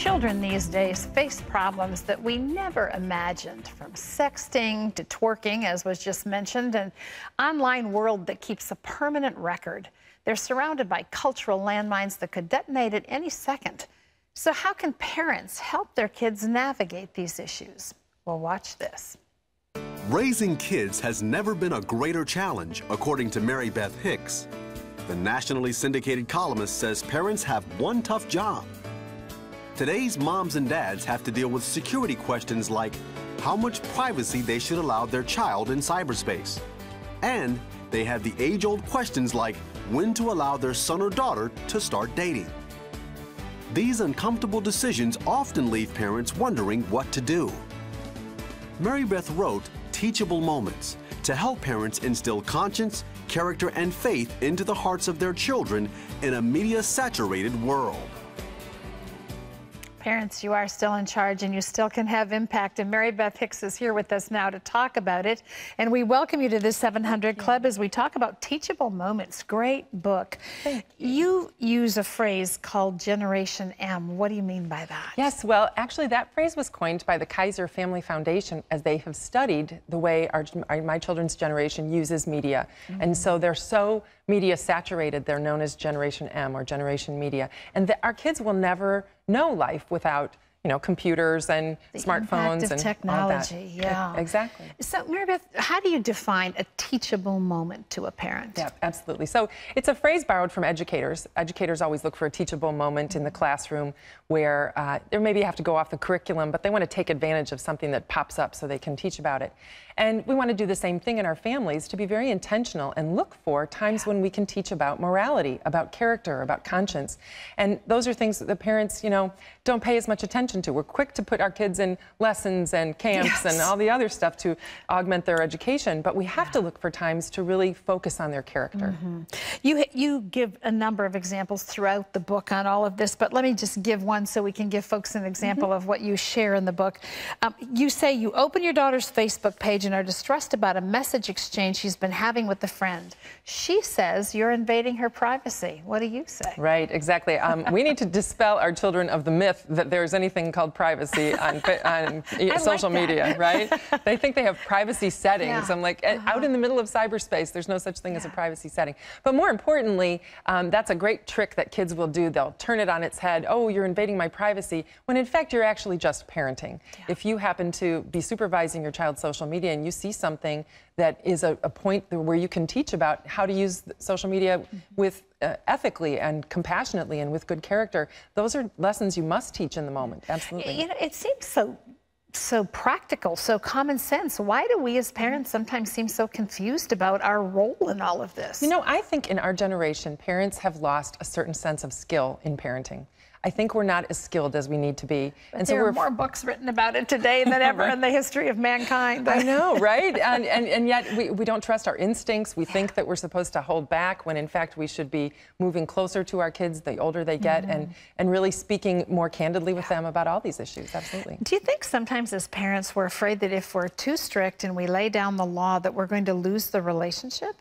Children these days face problems that we never imagined, from sexting to twerking, as was just mentioned, an online world that keeps a permanent record. They're surrounded by cultural landmines that could detonate at any second. So how can parents help their kids navigate these issues? Well, watch this. Raising kids has never been a greater challenge, according to Marybeth Hicks. The nationally syndicated columnist says parents have one tough job. Today's moms and dads have to deal with security questions like how much privacy they should allow their child in cyberspace. And they have the age-old questions like when to allow their son or daughter to start dating. These uncomfortable decisions often leave parents wondering what to do. Marybeth wrote Teachable Moments to help parents instill conscience, character, and faith into the hearts of their children in a media-saturated world. Parents, you are still in charge and you still can have impact. And Marybeth Hicks is here with us now to talk about it. And we welcome you to the 700 Club as we talk about Teachable Moments. Great book. You use a phrase called Generation M. What do you mean by that? Yes, well, actually that phrase was coined by the Kaiser Family Foundation as they have studied the way my children's generation uses media. And so they're so media saturated, they're known as Generation M or Generation Media. And our kids will never know life without, you know, computers and the smartphones and technology. All that. Yeah, exactly. So, Marybeth, how do you define a teachable moment to a parent? Yeah, absolutely. So it's a phrase borrowed from educators. Educators always look for a teachable moment in the classroom where they maybe have to go off the curriculum, but they want to take advantage of something that pops up so they can teach about it. And we want to do the same thing in our families, to be very intentional and look for times when we can teach about morality, about character, about conscience. And those are things that the parents, you know, don't pay as much attention to. We're quick to put our kids in lessons and camps and all the other stuff to augment their education, but we have to look for times to really focus on their character. You give a number of examples throughout the book on all of this, but let me just give one so we can give folks an example of what you share in the book. You say you open your daughter's Facebook page and are distressed about a message exchange she's been having with a friend. She says you're invading her privacy. What do you say? Right, exactly. We need to dispel our children of the myth that there's anything called privacy on social media, right? They think they have privacy settings. I'm like, out in the middle of cyberspace, there's no such thing as a privacy setting. But more importantly, that's a great trick that kids will do. They'll turn it on its head. Oh, you're invading my privacy, when in fact you're actually just parenting. If you happen to be supervising your child's social media and you see something that is a point where you can teach about how to use social media with ethically and compassionately and with good character, those are lessons you must teach in the moment. Absolutely. You know, it seems so practical, so common sense. Why do we as parents sometimes seem so confused about our role in all of this? You know, I think in our generation, parents have lost a certain sense of skill in parenting. I think we're not as skilled as we need to be. And so there are more books written about it today than ever in the history of mankind. I know, right? And yet we don't trust our instincts. We think that we're supposed to hold back when in fact we should be moving closer to our kids the older they get and really speaking more candidly with them about all these issues. Absolutely. Do you think sometimes as parents we're afraid that if we're too strict and we lay down the law that we're going to lose the relationship?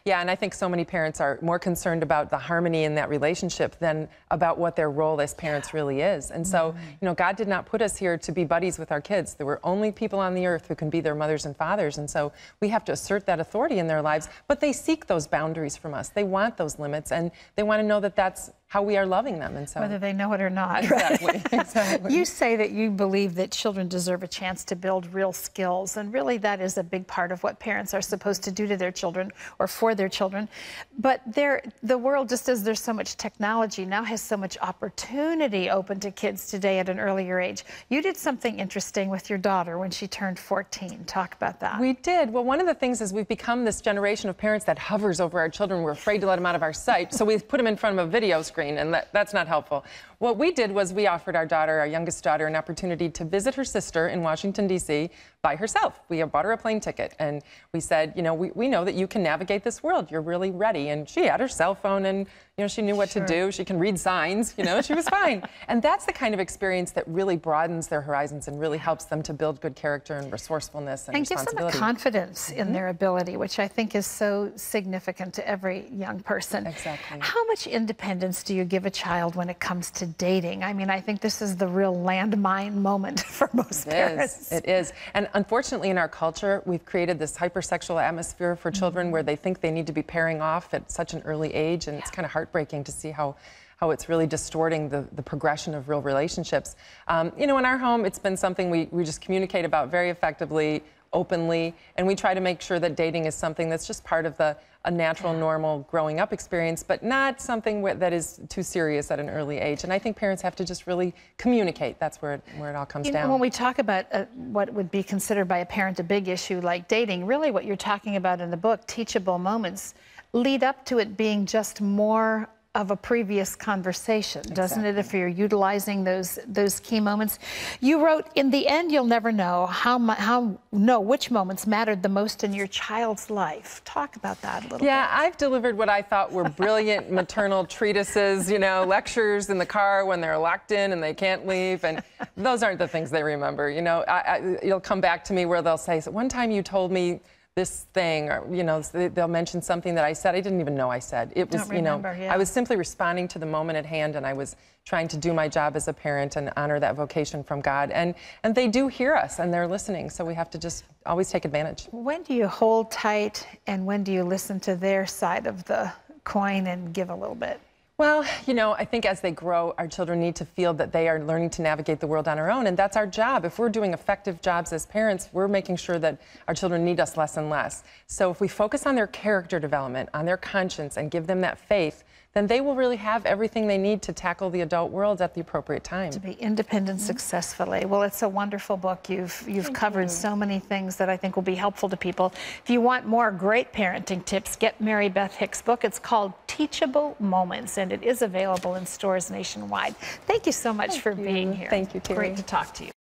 Yeah, and I think so many parents are more concerned about the harmony in that relationship than about what their role as parents really is. And so, you know, God did not put us here to be buddies with our kids. There were only people on the earth who can be their mothers and fathers. And so we have to assert that authority in their lives. But they seek those boundaries from us. They want those limits, and they want to know that that's how we are loving them. And so, whether they know it or not. Exactly. Exactly. You say that you believe that children deserve a chance to build real skills, and really that is a big part of what parents are supposed to do to their children or for their children. But the world, just as there's so much technology, now has so much opportunity open to kids today at an earlier age. You did something interesting with your daughter when she turned 14. Talk about that. We did. Well, one of the things is we've become this generation of parents that hovers over our children. We're afraid to let them out of our sight, so we put them in front of a video screen. And that's not helpful. What we did was we offered our daughter, our youngest daughter, an opportunity to visit her sister in Washington, D.C. by herself. We bought her a plane ticket, and we said, you know, we know that you can navigate this world. You're really ready. And she had her cell phone, and, you know, she knew what to do. She can read signs, you know, she was fine. And that's the kind of experience that really broadens their horizons and really helps them to build good character and resourcefulness and responsibility. Gives them a confidence in their ability, which I think is so significant to every young person. Exactly. How much independence do do you give a child when it comes to dating? I mean, I think this is the real landmine moment for most parents. It is. And unfortunately, in our culture, we've created this hypersexual atmosphere for children where they think they need to be pairing off at such an early age, and it's kind of heartbreaking to see how it's really distorting the progression of real relationships. You know, in our home, it's been something we just communicate about very effectively, openly, and we try to make sure that dating is something that's just part of a natural, normal growing up experience, but not something that is too serious at an early age. And I think parents have to just really communicate. That's where it all comes down. When we talk about what would be considered by a parent a big issue like dating, really what you're talking about in the book, teachable moments, lead up to it being just more of a previous conversation, doesn't it, if you're utilizing those key moments? You wrote, in the end, you'll never know which moments mattered the most in your child's life. Talk about that a little bit. Yeah, I've delivered what I thought were brilliant maternal treatises, you know, lectures in the car when they're locked in and they can't leave, and those aren't the things they remember. You know, you'll come back to me where they'll say, one time you told me this thing, or, you know, they'll mention something that I said I didn't even know I said. It was, you know, I was simply responding to the moment at hand, and I was trying to do my job as a parent and honor that vocation from God. And they do hear us, and they're listening, so we have to just always take advantage. When do you hold tight, and when do you listen to their side of the coin and give a little bit? Well, you know, I think as they grow, our children need to feel that they are learning to navigate the world on our own, and that's our job. If we're doing effective jobs as parents, we're making sure that our children need us less and less. So if we focus on their character development, on their conscience, and give them that faith, then they will really have everything they need to tackle the adult world at the appropriate time. To be independent successfully. Well, it's a wonderful book. You've covered so many things that I think will be helpful to people. If you want more great parenting tips, get Marybeth Hicks' book. It's called Teachable Moments, and it is available in stores nationwide. Thank you so much for being here. Thank you, Terry. Great to talk to you.